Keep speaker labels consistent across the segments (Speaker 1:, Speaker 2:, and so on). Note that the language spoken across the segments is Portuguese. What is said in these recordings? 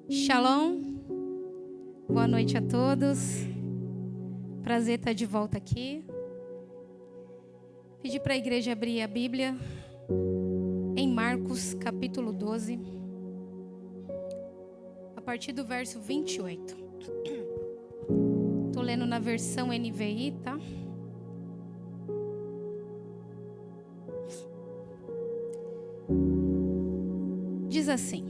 Speaker 1: Shalom, boa noite a todos. Prazer estar de volta aqui. Pedi para a igreja abrir a Bíblia em Marcos, capítulo 12, a partir do verso 28. Estou lendo na versão NVI, tá? Diz assim: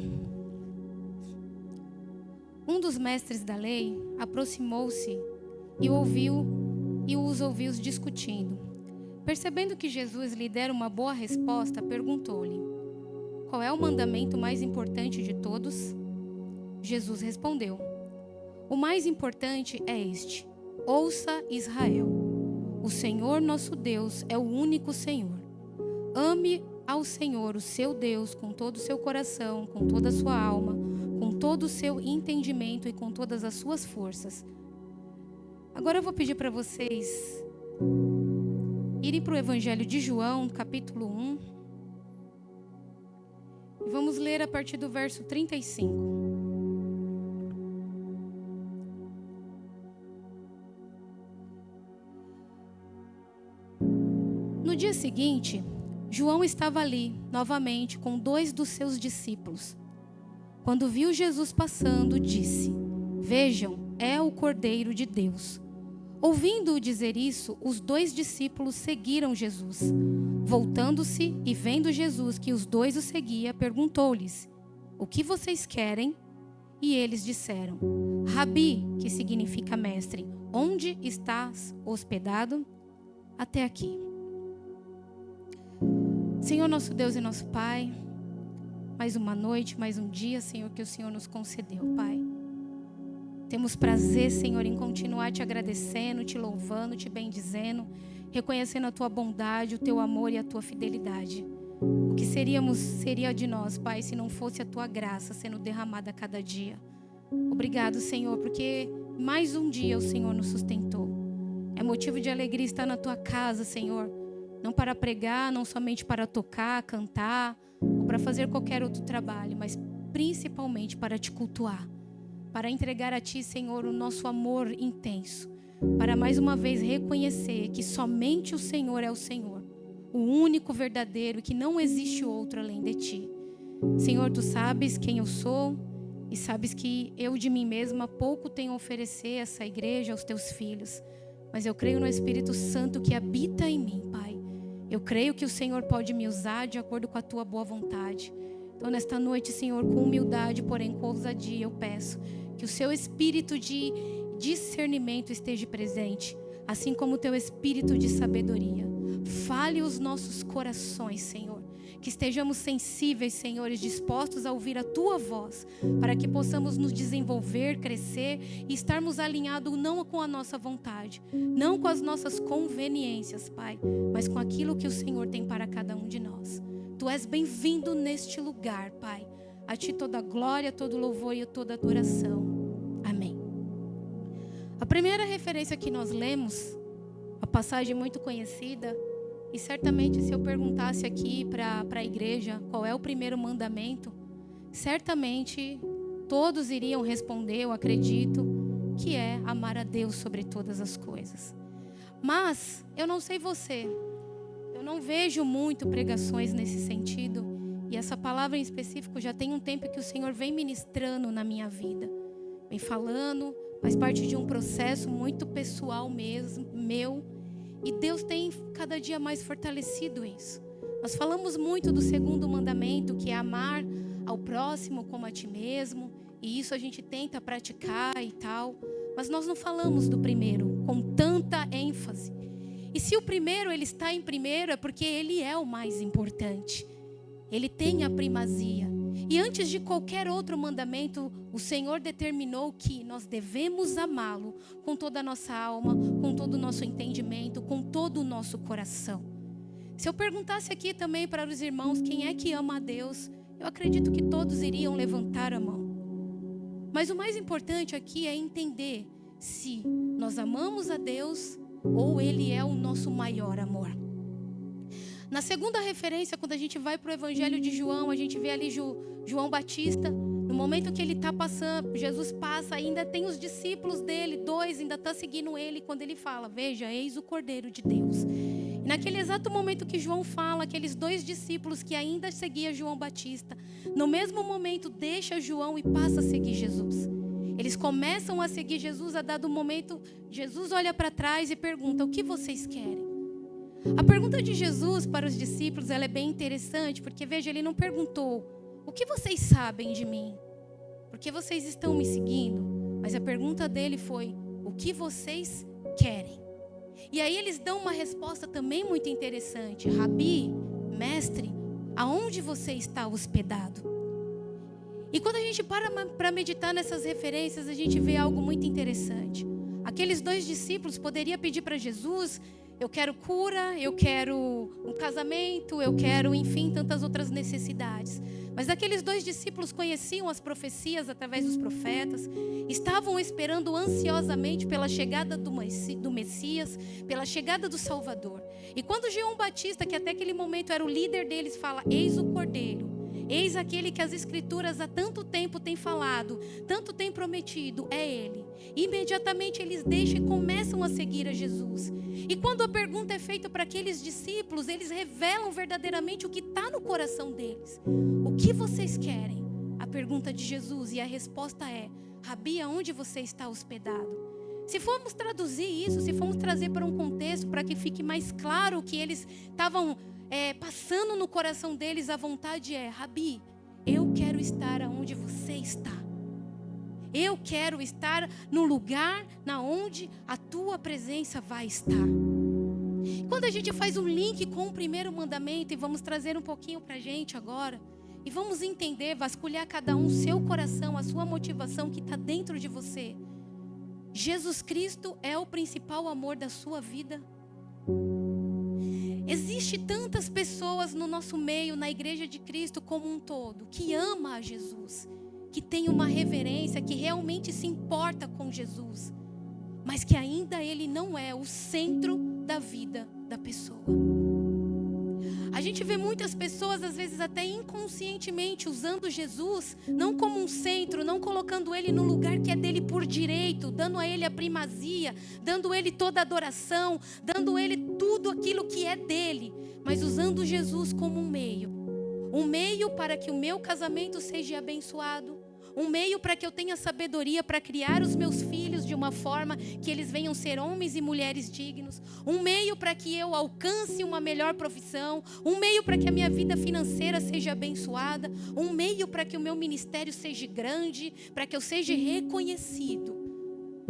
Speaker 1: um dos mestres da lei aproximou-se e os ouviu discutindo. Percebendo que Jesus lhe dera uma boa resposta, perguntou-lhe: qual é o mandamento mais importante de todos? Jesus respondeu: o mais importante é este: ouça, Israel. O Senhor nosso Deus é o único Senhor. Ame ao Senhor, o seu Deus, com todo o seu coração, com toda a sua alma, com todo o seu entendimento e com todas as suas forças. Agora eu vou pedir para vocês irem para o Evangelho de João, capítulo 1. E vamos ler a partir do verso 35. No dia seguinte, João estava ali, novamente, com 2 dos seus discípulos. Quando viu Jesus passando, disse: vejam, é o Cordeiro de Deus. Ouvindo-o dizer isso, os 2 discípulos seguiram Jesus. Voltando-se e vendo Jesus que os 2 o seguiam, perguntou-lhes: o que vocês querem? E eles disseram: Rabi, que significa mestre, onde estás hospedado? Até aqui. Senhor nosso Deus e nosso Pai, mais uma noite, mais um dia, Senhor, que o Senhor nos concedeu, Pai. Temos prazer, Senhor, em continuar te agradecendo, te louvando, te bendizendo, reconhecendo a Tua bondade, o Teu amor e a Tua fidelidade. O que seria de nós, Pai, se não fosse a Tua graça sendo derramada a cada dia. Obrigado, Senhor, porque mais um dia o Senhor nos sustentou. É motivo de alegria estar na Tua casa, Senhor. Não para pregar, não somente para tocar, cantar, ou para fazer qualquer outro trabalho, mas principalmente para te cultuar, para entregar a Ti, Senhor, o nosso amor intenso, para mais uma vez reconhecer que somente o Senhor é o Senhor, o único verdadeiro, que não existe outro além de Ti. Senhor, Tu sabes quem eu sou e sabes que eu de mim mesma pouco tenho a oferecer a essa igreja, aos Teus filhos, mas eu creio no Espírito Santo que habita em mim, Pai. Eu creio que o Senhor pode me usar de acordo com a Tua boa vontade. Então, nesta noite, Senhor, com humildade, porém com ousadia, eu peço que o Seu espírito de discernimento esteja presente, assim como o Teu espírito de sabedoria. Fale os nossos corações, Senhor. Que estejamos sensíveis, Senhor, e dispostos a ouvir a Tua voz, para que possamos nos desenvolver, crescer e estarmos alinhados não com a nossa vontade, não com as nossas conveniências, Pai, mas com aquilo que o Senhor tem para cada um de nós. Tu és bem-vindo neste lugar, Pai. A Ti toda a glória, todo louvor e toda adoração. Amém. A primeira referência que nós lemos, a passagem muito conhecida, e certamente se eu perguntasse aqui para a igreja qual é o primeiro mandamento, certamente todos iriam responder, eu acredito, que é amar a Deus sobre todas as coisas. Mas eu não sei você, eu não vejo muito pregações nesse sentido, e essa palavra em específico já tem um tempo que o Senhor vem ministrando na minha vida, vem falando, faz parte de um processo muito pessoal mesmo, meu. E Deus tem cada dia mais fortalecido isso. Nós falamos muito do segundo mandamento, que é amar ao próximo como a ti mesmo. E isso a gente tenta praticar e tal. Mas nós não falamos do primeiro com tanta ênfase. E se o primeiro ele está em primeiro, é porque ele é o mais importante. Ele tem a primazia. E antes de qualquer outro mandamento, o Senhor determinou que nós devemos amá-lo com toda a nossa alma, com todo o nosso entendimento, com todo o nosso coração. Se eu perguntasse aqui também para os irmãos quem é que ama a Deus, eu acredito que todos iriam levantar a mão. Mas o mais importante aqui é entender se nós amamos a Deus ou Ele é o nosso maior amor. Na segunda referência, quando a gente vai para o Evangelho de João, a gente vê ali João Batista No momento que ele está passando, Jesus passa, ainda tem os discípulos dele, 2 ainda estão seguindo ele, quando ele fala, veja, eis o Cordeiro de Deus. E naquele exato momento que João fala, aqueles 2 discípulos que ainda seguiam João Batista, no mesmo momento deixa João e passa a seguir Jesus. Eles começam a seguir Jesus, a dado momento, Jesus olha para trás e pergunta, o que vocês querem? A pergunta de Jesus para os discípulos, ela é bem interessante, porque veja, ele não perguntou, o que vocês sabem de mim? Por que vocês estão me seguindo? Mas a pergunta dele foi, o que vocês querem? E aí eles dão uma resposta também muito interessante. Rabi, mestre, aonde você está hospedado? E quando a gente para meditar nessas referências, a gente vê algo muito interessante. Aqueles 2 discípulos poderiam pedir para Jesus, eu quero cura, eu quero um casamento, eu quero, enfim, tantas outras necessidades. Mas aqueles 2 discípulos conheciam as profecias através dos profetas, estavam esperando ansiosamente pela chegada do Messias, pela chegada do Salvador. E quando João Batista, que até aquele momento era o líder deles, fala, eis o Cordeiro, eis aquele que as Escrituras há tanto tempo têm falado, tanto têm prometido, é Ele. Imediatamente eles deixam e começam a seguir a Jesus. E quando a pergunta é feita para aqueles discípulos, eles revelam verdadeiramente o que está no coração deles. O que vocês querem? A pergunta de Jesus, e a resposta é, Rabi, aonde você está hospedado? Se formos traduzir isso, se formos trazer para um contexto, para que fique mais claro o que eles estavam passando no coração deles, a vontade é, Rabi, eu quero estar aonde você está. Eu quero estar no lugar na onde a tua presença vai estar. Quando a gente faz um link com o primeiro mandamento, e vamos trazer um pouquinho para a gente agora, e vamos entender, vasculhar cada um o seu coração, a sua motivação que está dentro de você. Jesus Cristo é o principal amor da sua vida. Existe tantas pessoas no nosso meio, na igreja de Cristo como um todo, que ama a Jesus, que tem uma reverência, que realmente se importa com Jesus, mas que ainda Ele não é o centro da vida da pessoa. A gente vê muitas pessoas, às vezes até inconscientemente, usando Jesus, não como um centro, não colocando Ele no lugar que é dele por direito, dando a Ele a primazia, dando a Ele toda a adoração, dando a Ele tudo aquilo que é dele, mas usando Jesus como um meio para que o meu casamento seja abençoado, um meio para que eu tenha sabedoria para criar os meus filhos de uma forma que eles venham ser homens e mulheres dignos, um meio para que eu alcance uma melhor profissão, um meio para que a minha vida financeira seja abençoada, um meio para que o meu ministério seja grande, para que eu seja reconhecido.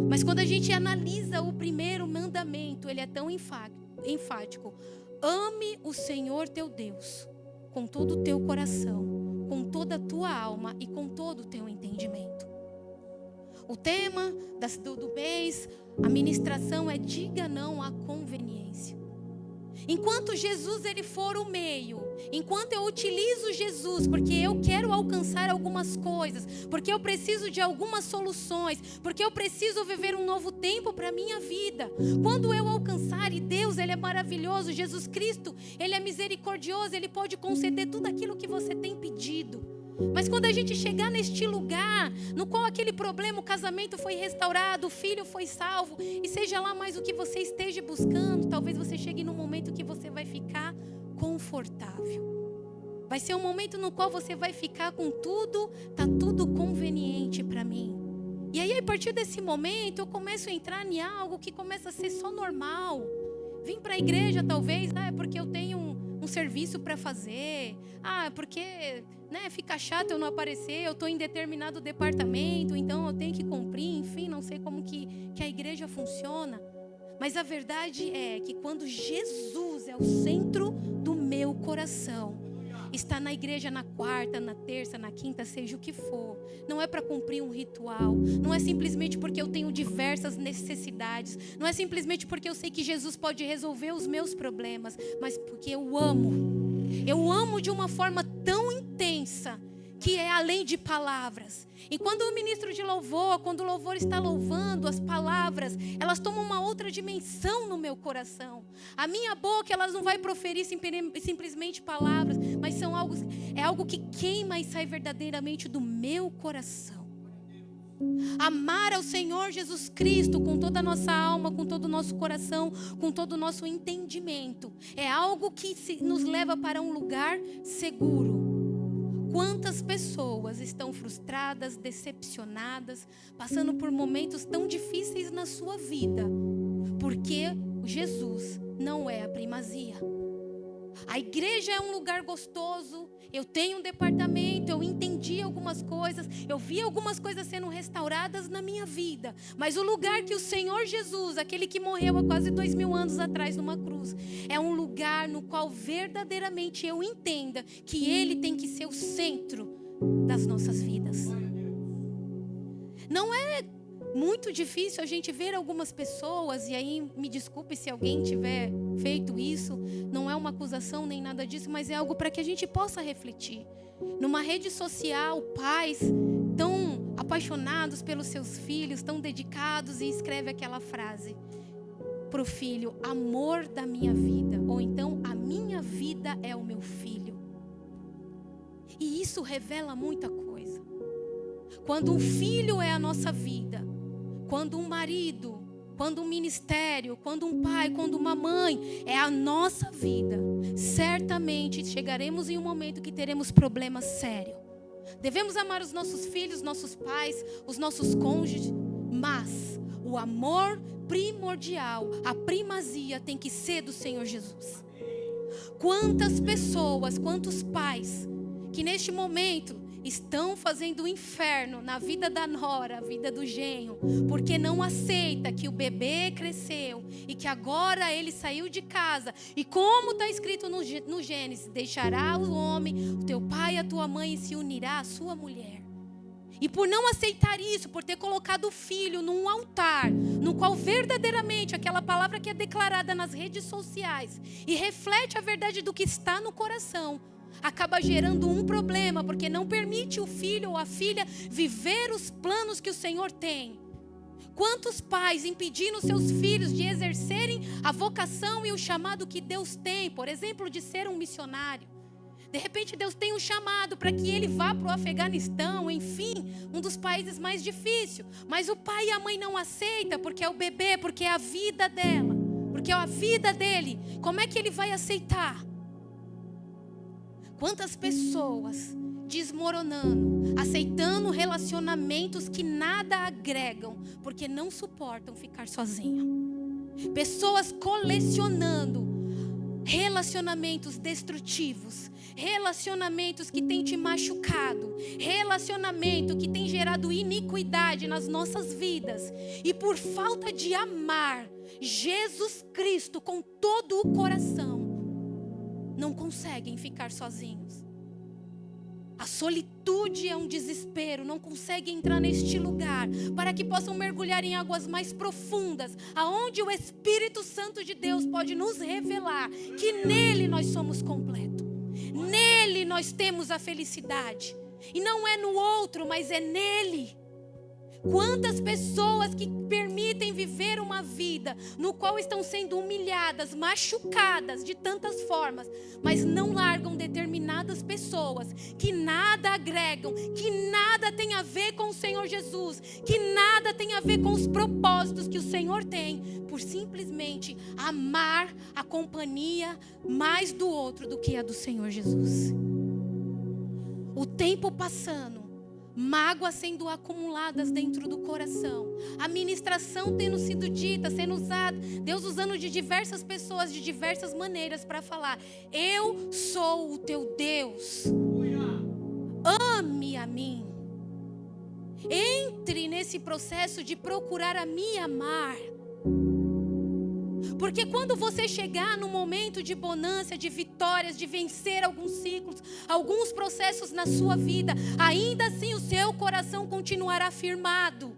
Speaker 1: Mas quando a gente analisa o primeiro mandamento, ele é tão enfático. Ame o Senhor teu Deus com todo o teu coração, com toda a tua alma e com todo o teu entendimento. O tema do mês, a ministração é diga não à conveniência. Enquanto Jesus ele for o meio, enquanto eu utilizo Jesus, porque eu quero alcançar algumas coisas, porque eu preciso de algumas soluções, porque eu preciso viver um novo tempo para a minha vida. Quando eu alcançar, e Deus ele é maravilhoso, Jesus Cristo, ele é misericordioso, ele pode conceder tudo aquilo que você tem pedido. Mas quando a gente chegar neste lugar, no qual aquele problema, o casamento foi restaurado, o filho foi salvo, e seja lá mais o que você esteja buscando, talvez você chegue num momento que você vai ficar confortável. Vai ser um momento no qual você vai ficar com tudo, tá tudo conveniente para mim. E aí a partir desse momento eu começo a entrar em algo que começa a ser só normal. Vim para a igreja talvez, é porque eu tenho um serviço para fazer, porque fica chato eu não aparecer, eu estou em determinado departamento, então eu tenho que cumprir, enfim, não sei como que a igreja funciona. Mas a verdade é que quando Jesus é o centro do meu coração, estar na igreja na quarta, na terça, na quinta, seja o que for, não é para cumprir um ritual, não é simplesmente porque eu tenho diversas necessidades, não é simplesmente porque eu sei que Jesus pode resolver os meus problemas, mas porque eu amo de uma forma tão intensa que é além de palavras. E quando o ministro de louvor, quando o louvor está louvando, as palavras, elas tomam uma outra dimensão no meu coração. A minha boca, ela não vai proferir simplesmente palavras, mas é algo que queima e sai verdadeiramente do meu coração. Amar ao Senhor Jesus Cristo com toda a nossa alma, com todo o nosso coração, com todo o nosso entendimento, é algo que nos leva para um lugar seguro. Quantas pessoas estão frustradas, decepcionadas, passando por momentos tão difíceis na sua vida, porque Jesus não é a primazia. A igreja é um lugar gostoso, eu tenho um departamento, eu entendi algumas coisas, eu vi algumas coisas sendo restauradas na minha vida. Mas o lugar que o Senhor Jesus, aquele que morreu há quase 2000 anos atrás numa cruz, é um lugar no qual verdadeiramente eu entenda que Ele tem que ser o centro das nossas vidas. Não é muito difícil a gente ver algumas pessoas, e aí me desculpe se alguém tiver feito isso, não é uma acusação nem nada disso, mas é algo para que a gente possa refletir. Numa rede social, pais tão apaixonados pelos seus filhos, tão dedicados, e escreve aquela frase para o filho: amor da minha vida, ou então a minha vida é o meu filho. E isso revela muita coisa. Quando um filho é a nossa vida, quando um marido, quando um ministério, quando um pai, quando uma mãe é a nossa vida, certamente chegaremos em um momento que teremos problemas sérios. Devemos amar os nossos filhos, nossos pais, os nossos cônjuges, mas o amor primordial, a primazia tem que ser do Senhor Jesus. Quantas pessoas, quantos pais que neste momento estão fazendo o inferno na vida da nora, a vida do genro, porque não aceita que o bebê cresceu e que agora ele saiu de casa. E como está escrito no Gênesis: deixará o homem, o teu pai e a tua mãe, e se unirá à sua mulher. E por não aceitar isso, por ter colocado o filho num altar, no qual verdadeiramente aquela palavra que é declarada nas redes sociais e reflete a verdade do que está no coração, acaba gerando um problema, porque não permite o filho ou a filha viver os planos que o Senhor tem. Quantos pais impedindo seus filhos de exercerem a vocação e o chamado que Deus tem, por exemplo, de ser um missionário. De repente Deus tem um chamado para que ele vá para o Afeganistão, enfim, um dos países mais difíceis. Mas o pai e a mãe não aceitam, porque é o bebê, porque é a vida dela, porque é a vida dele. Como é que ele vai aceitar? Quantas pessoas desmoronando, aceitando relacionamentos que nada agregam, porque não suportam ficar sozinho. Pessoas colecionando relacionamentos destrutivos, relacionamentos que têm te machucado, relacionamento que tem gerado iniquidade nas nossas vidas. E por falta de amar Jesus Cristo com todo o coração, não conseguem ficar sozinhos. A solitude é um desespero, não conseguem entrar neste lugar para que possam mergulhar em águas mais profundas, aonde o Espírito Santo de Deus pode nos revelar que nele nós somos completos. Nele nós temos a felicidade. E não é no outro, mas é nele. Quantas pessoas que permitem viver uma vida no qual estão sendo humilhadas, machucadas de tantas formas, mas não largam determinadas pessoas que nada agregam, que nada tem a ver com o Senhor Jesus, que nada tem a ver com os propósitos que o Senhor tem, por simplesmente amar a companhia mais do outro do que a do Senhor Jesus. O tempo passando, mágoas sendo acumuladas dentro do coração, a ministração tendo sido dita, sendo usada, Deus usando de diversas pessoas, de diversas maneiras para falar: eu sou o teu Deus, ame a mim. Entre nesse processo de procurar a me amar. Porque quando você chegar no momento de bonança, de vitórias, de vencer alguns ciclos, alguns processos na sua vida, ainda assim o seu coração continuará firmado.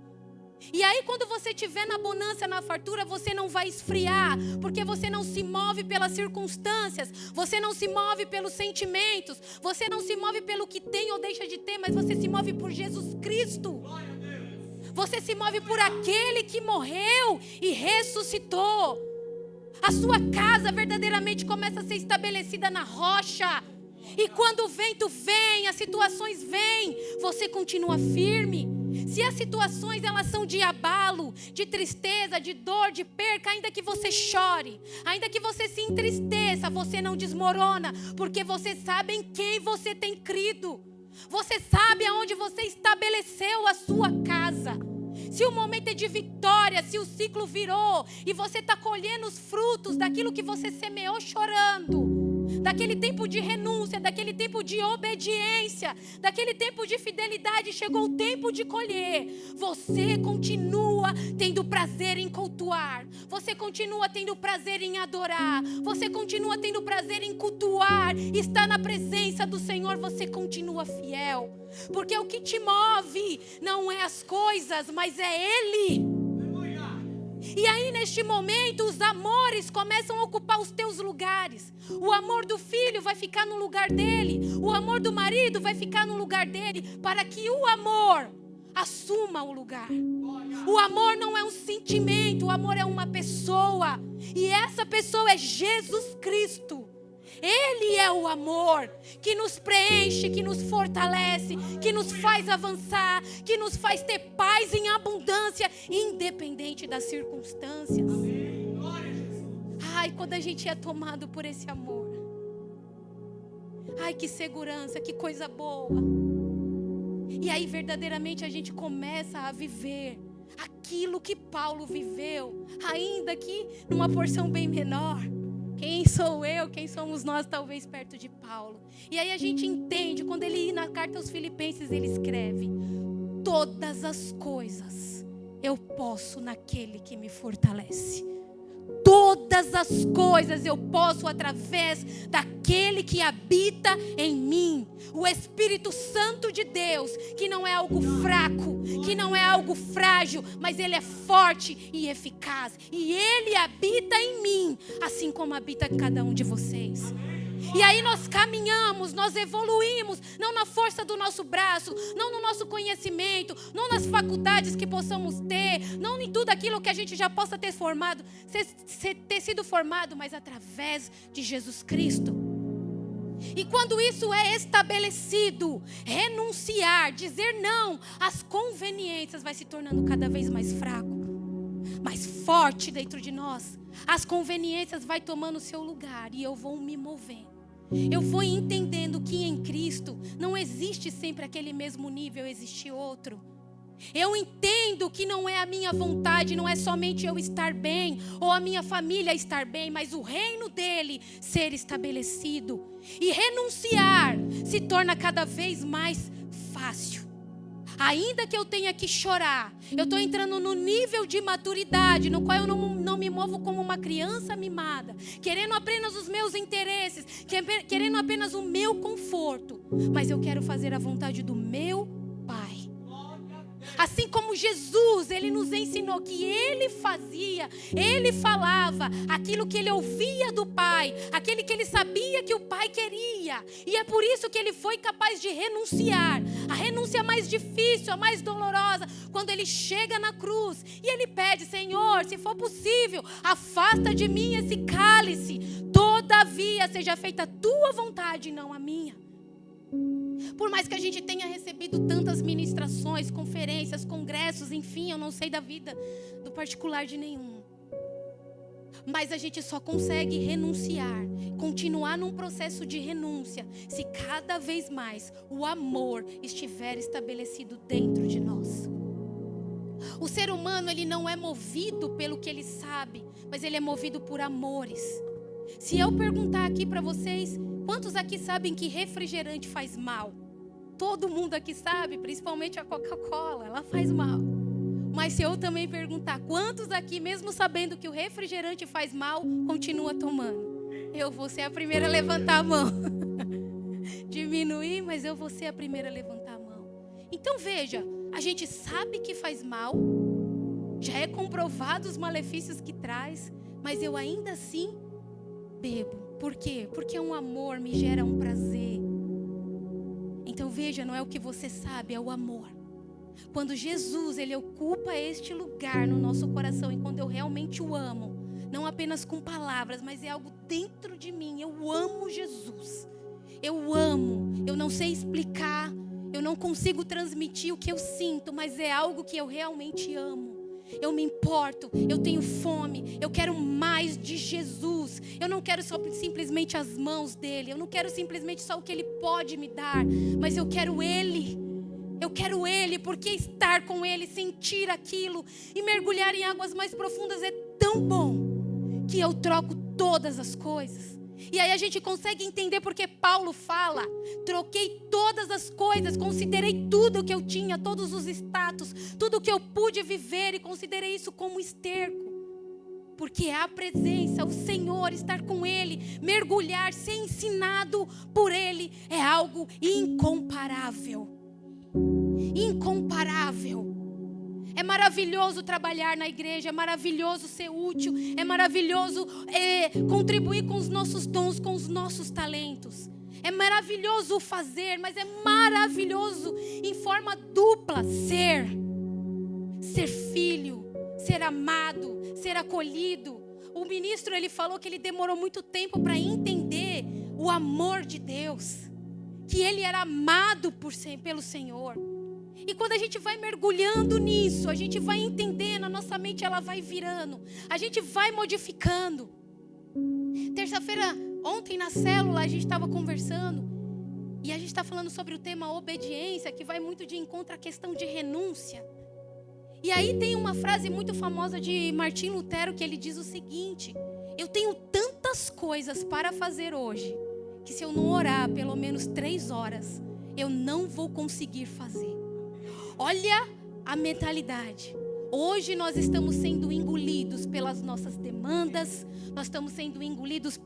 Speaker 1: E aí quando você estiver na bonança, na fartura, você não vai esfriar, porque você não se move pelas circunstâncias, você não se move pelos sentimentos, você não se move pelo que tem ou deixa de ter, mas você se move por Jesus Cristo. Você se move por aquele que morreu e ressuscitou. A sua casa verdadeiramente começa a ser estabelecida na rocha. E quando o vento vem, as situações vêm, você continua firme. Se as situações elas são de abalo, de tristeza, de dor, de perca, ainda que você chore, ainda que você se entristeça, você não desmorona, porque você sabe em quem você tem crido. Você sabe aonde você estabeleceu a sua casa. Se o momento é de vitória, se o ciclo virou e você está colhendo os frutos daquilo que você semeou chorando, daquele tempo de renúncia, daquele tempo de obediência, daquele tempo de fidelidade, chegou o tempo de colher. Você continua tendo prazer em cultuar, você continua tendo prazer em adorar, você continua tendo prazer em cultuar, estar na presença do Senhor, você continua fiel. Porque o que te move não é as coisas, mas é Ele. E aí neste momento os amores começam a ocupar os teus lugares. O amor do filho vai ficar no lugar dele. O amor do marido vai ficar no lugar dele. Para que o amor assuma o lugar. O amor não é um sentimento, o amor é uma pessoa. E essa pessoa é Jesus Cristo. Ele é o amor que nos preenche, que nos fortalece, que nos faz avançar, que nos faz ter paz em abundância, independente das circunstâncias. Ai, quando a gente é tomado por esse amor. Ai, que segurança, que coisa boa. E aí verdadeiramente a gente começa a viver aquilo que Paulo viveu, ainda que numa porção bem menor. Quem sou eu, quem somos nós, talvez perto de Paulo. E aí a gente entende, quando ele na carta aos Filipenses, ele escreve: todas as coisas eu posso naquele que me fortalece. Todas as coisas eu posso através daquele que habita em mim. O Espírito Santo de Deus, que não é algo fraco, que não é algo frágil, mas ele é forte e eficaz. E ele habita em mim, assim como habita em cada um de vocês. E aí nós caminhamos, nós evoluímos, não na força do nosso braço, não no nosso conhecimento, não nas faculdades que possamos ter, não em tudo aquilo que a gente já possa ter formado, ter sido formado, mas através de Jesus Cristo. E quando isso é estabelecido, renunciar, dizer não às conveniências vai se tornando cada vez mais fraco, mais forte dentro de nós. As conveniências vai tomando o seu lugar e eu vou me movendo. Eu vou entendendo que em Cristo não existe sempre aquele mesmo nível, existe outro. Eu entendo que não é a minha vontade, não é somente eu estar bem ou a minha família estar bem, mas o reino dele ser estabelecido. E renunciar se torna cada vez mais fácil. Ainda que eu tenha que chorar, eu estou entrando no nível de maturidade, no qual eu não me movo como uma criança mimada, querendo apenas os meus interesses, querendo apenas o meu conforto, mas eu quero fazer a vontade do meu Pai. Assim como Jesus, ele nos ensinou que ele fazia, ele falava aquilo que ele ouvia do Pai, aquele que ele sabia que o Pai queria. E é por isso que ele foi capaz de renunciar. A renúncia mais difícil, a mais dolorosa, quando ele chega na cruz e ele pede: Senhor, se for possível, afasta de mim esse cálice. Todavia seja feita a tua vontade e não a minha. Por mais que a gente tenha recebido tantas ministrações, conferências, congressos, enfim, eu não sei da vida do particular de nenhum. Mas a gente só consegue renunciar, continuar num processo de renúncia, se cada vez mais o amor estiver estabelecido dentro de nós. O ser humano, ele não é movido pelo que ele sabe, mas ele é movido por amores. Se eu perguntar aqui para vocês, quantos aqui sabem que refrigerante faz mal? Todo mundo aqui sabe, principalmente a Coca-Cola, ela faz mal. Mas se eu também perguntar, quantos aqui, mesmo sabendo que o refrigerante faz mal, continua tomando? Eu vou ser a primeira a levantar a mão. Diminuir, mas eu vou ser a primeira a levantar a mão. Então veja, a gente sabe que faz mal, Já é comprovado os malefícios que traz, mas eu ainda assim bebo. Por quê? Porque um amor me gera um prazer. Então veja, não é o que você sabe, é o amor. Quando Jesus, ele ocupa este lugar no nosso coração, e quando eu realmente o amo, não apenas com palavras, mas é algo dentro de mim. Eu amo Jesus. Eu amo. Eu não sei explicar. Eu não consigo transmitir o que eu sinto, mas é algo que eu realmente amo. Eu me importo. Eu tenho fome. Eu quero mais de Jesus. Eu não quero só simplesmente as mãos dele. Eu não quero simplesmente só o que ele pode me dar, mas eu quero ele. Eu quero ele, porque estar com ele, sentir aquilo e mergulhar em águas mais profundas é tão bom que eu troco todas as coisas. E aí a gente consegue entender porque Paulo fala: troquei todas as coisas, considerei tudo que eu tinha, todos os status, tudo que eu pude viver, e considerei isso como esterco. Porque é a presença, o Senhor, estar com ele, mergulhar, ser ensinado por ele, é algo incomparável. Incomparável. É maravilhoso trabalhar na igreja, é maravilhoso ser útil, é maravilhoso contribuir com os nossos dons, com os nossos talentos. É maravilhoso fazer, mas é maravilhoso em forma dupla ser filho, ser amado, ser acolhido. O ministro, ele falou que ele demorou muito tempo para entender o amor de Deus, que ele era amado pelo Senhor. E quando a gente vai mergulhando nisso, a gente vai entendendo, a nossa mente ela vai virando, a gente vai modificando. Terça-feira, ontem na célula, a gente estava conversando, e a gente está falando sobre o tema obediência, que vai muito de encontro à questão de renúncia. E aí tem uma frase muito famosa de Martim Lutero, que ele diz o seguinte: eu tenho tantas coisas para fazer hoje, que se eu não orar pelo menos 3 horas, eu não vou conseguir fazer. Olha a mentalidade. Hoje nós estamos sendo engolidos pelas nossas demandas, nós estamos sendo engolidos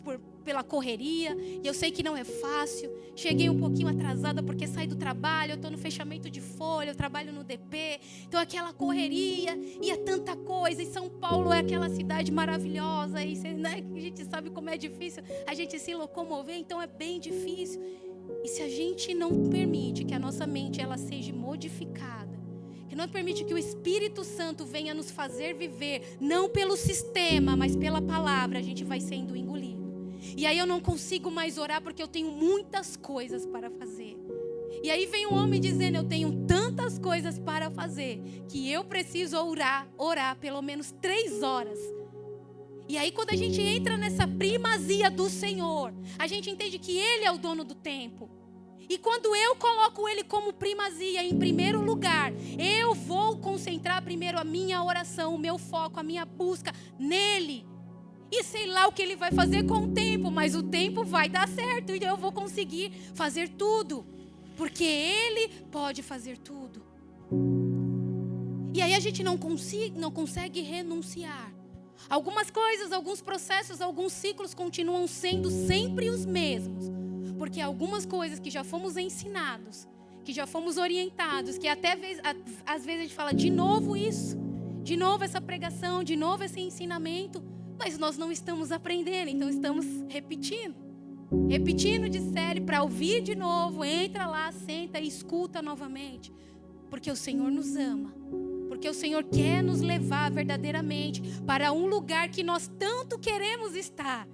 Speaker 1: pela correria, e eu sei que não é fácil. Cheguei um pouquinho atrasada porque saí do trabalho, eu estou no fechamento de folha, eu trabalho no DP, então aquela correria, e é tanta coisa, e São Paulo é aquela cidade maravilhosa, e né, a gente sabe como é difícil a gente se locomover, então é bem difícil. E se a gente não permite que a nossa mente ela seja modificada, que não permite que o Espírito Santo venha nos fazer viver, não pelo sistema, mas pela palavra, a gente vai sendo engolido. E aí eu não consigo mais orar porque eu tenho muitas coisas para fazer. E aí vem um homem dizendo: eu tenho tantas coisas para fazer, que eu preciso orar pelo menos 3 horas. E aí quando a gente entra nessa primazia do Senhor, a gente entende que Ele é o dono do tempo. E quando eu coloco Ele como primazia, em primeiro lugar, eu vou concentrar primeiro a minha oração, o meu foco, a minha busca nele. E sei lá o que Ele vai fazer com o tempo, mas o tempo vai dar certo e eu vou conseguir fazer tudo. Porque Ele pode fazer tudo. E aí a gente não consegue renunciar. Algumas coisas, alguns processos, alguns ciclos continuam sendo sempre os mesmos. Porque algumas coisas que já fomos ensinados, que já fomos orientados, que até às vezes a gente fala de novo isso, de novo essa pregação, de novo esse ensinamento, mas nós não estamos aprendendo, então estamos repetindo de série para ouvir de novo, entra lá, senta e escuta novamente, porque o Senhor nos ama. Porque o Senhor quer nos levar verdadeiramente para um lugar que nós tanto queremos estar.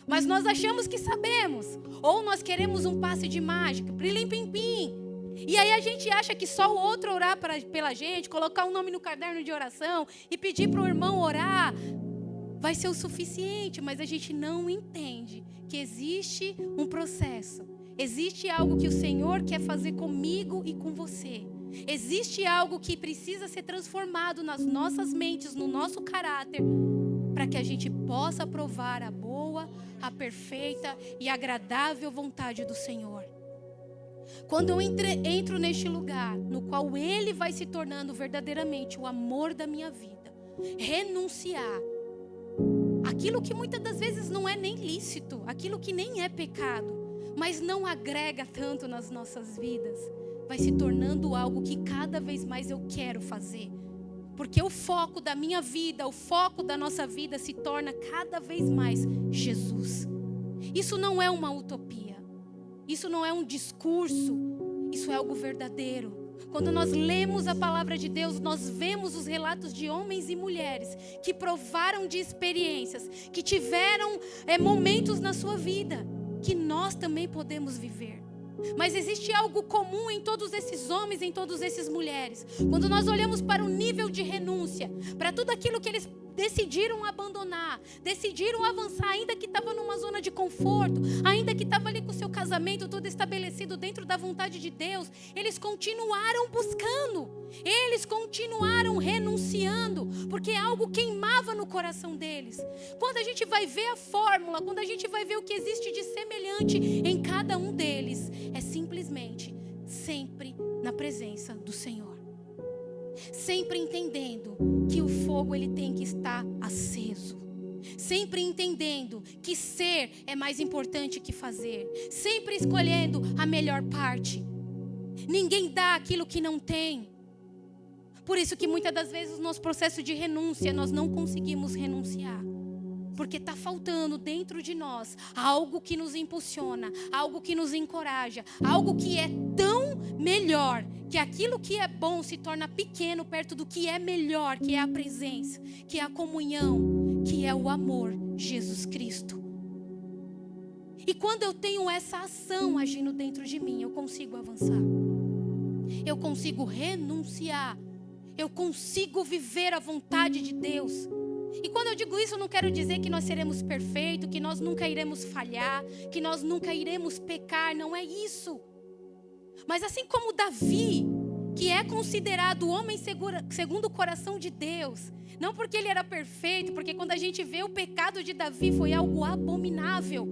Speaker 1: Mas nós achamos que sabemos. Ou nós queremos um passe de mágica, prilim-pim-pim. E aí a gente acha que só o outro orar pela gente, colocar um nome no caderno de oração e pedir para o irmão orar, vai ser o suficiente. Mas a gente não entende que existe um processo. Existe algo que o Senhor quer fazer comigo e com você. Existe algo que precisa ser transformado nas nossas mentes, no nosso caráter, para que a gente possa provar a boa, a perfeita e agradável vontade do Senhor. Quando eu entro neste lugar, no qual Ele vai se tornando verdadeiramente o amor da minha vida, renunciar aquilo que muitas das vezes não é nem lícito, aquilo que nem é pecado, mas não agrega tanto nas nossas vidas, vai se tornando algo que cada vez mais eu quero fazer. Porque o foco da minha vida, o foco da nossa vida se torna cada vez mais Jesus. Isso não é uma utopia. Isso não é um discurso. Isso é algo verdadeiro. Quando nós lemos a palavra de Deus, nós vemos os relatos de homens e mulheres que provaram de experiências, que tiveram momentos na sua vida, que nós também podemos viver. Mas existe algo comum em todos esses homens, em todas essas mulheres. Quando nós olhamos para o nível de renúncia, para tudo aquilo que eles decidiram abandonar, decidiram avançar, ainda que estava numa zona de conforto, ainda que estava ali com o seu casamento todo estabelecido dentro da vontade de Deus, eles continuaram buscando, eles continuaram renunciando, porque algo queimava no coração deles. Quando a gente vai ver a fórmula, quando a gente vai ver o que existe de semelhante em cada um deles, é simplesmente sempre na presença do Senhor. Sempre entendendo que o fogo ele tem que estar aceso. Sempre entendendo que ser é mais importante que fazer. Sempre escolhendo a melhor parte. Ninguém dá aquilo que não tem. Por isso que muitas das vezes no nosso processo de renúncia nós não conseguimos renunciar. Porque está faltando dentro de nós algo que nos impulsiona, algo que nos encoraja, algo que é tão melhor, que aquilo que é bom se torna pequeno perto do que é melhor, que é a presença, que é a comunhão, que é o amor, Jesus Cristo. E quando eu tenho essa ação agindo dentro de mim, eu consigo avançar. Eu consigo renunciar. Eu consigo viver a vontade de Deus. E quando eu digo isso, eu não quero dizer que nós seremos perfeitos, que nós nunca iremos falhar, que nós nunca iremos pecar, não é isso. Mas assim como Davi, que é considerado o homem segundo o coração de Deus, não porque ele era perfeito, porque quando a gente vê o pecado de Davi foi algo abominável.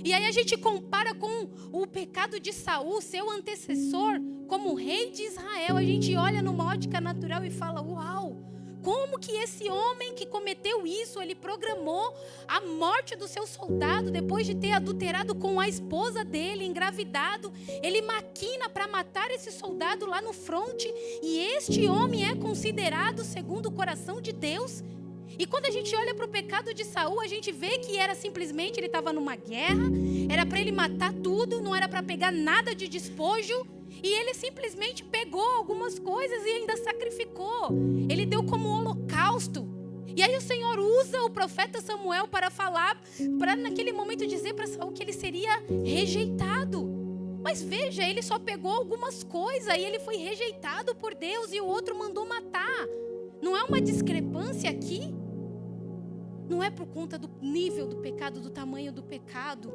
Speaker 1: E aí a gente compara com o pecado de Saul, seu antecessor, como rei de Israel. A gente olha numa ótica natural e fala, uau! Como que esse homem que cometeu isso, ele programou a morte do seu soldado depois de ter adulterado com a esposa dele, engravidado. Ele maquina para matar esse soldado lá no fronte. E este homem é considerado segundo o coração de Deus. E quando a gente olha para o pecado de Saul, a gente vê que era simplesmente, ele estava numa guerra, era para ele matar tudo, não era para pegar nada de despojo. E ele simplesmente pegou algumas coisas e ainda sacrificou. Ele deu como holocausto. E aí o Senhor usa o profeta Samuel para falar, para naquele momento dizer para Saul que ele seria rejeitado. Mas veja, ele só pegou algumas coisas e ele foi rejeitado por Deus e o outro mandou matar. Não é uma discrepância aqui? Não é por conta do nível do pecado, do tamanho do pecado,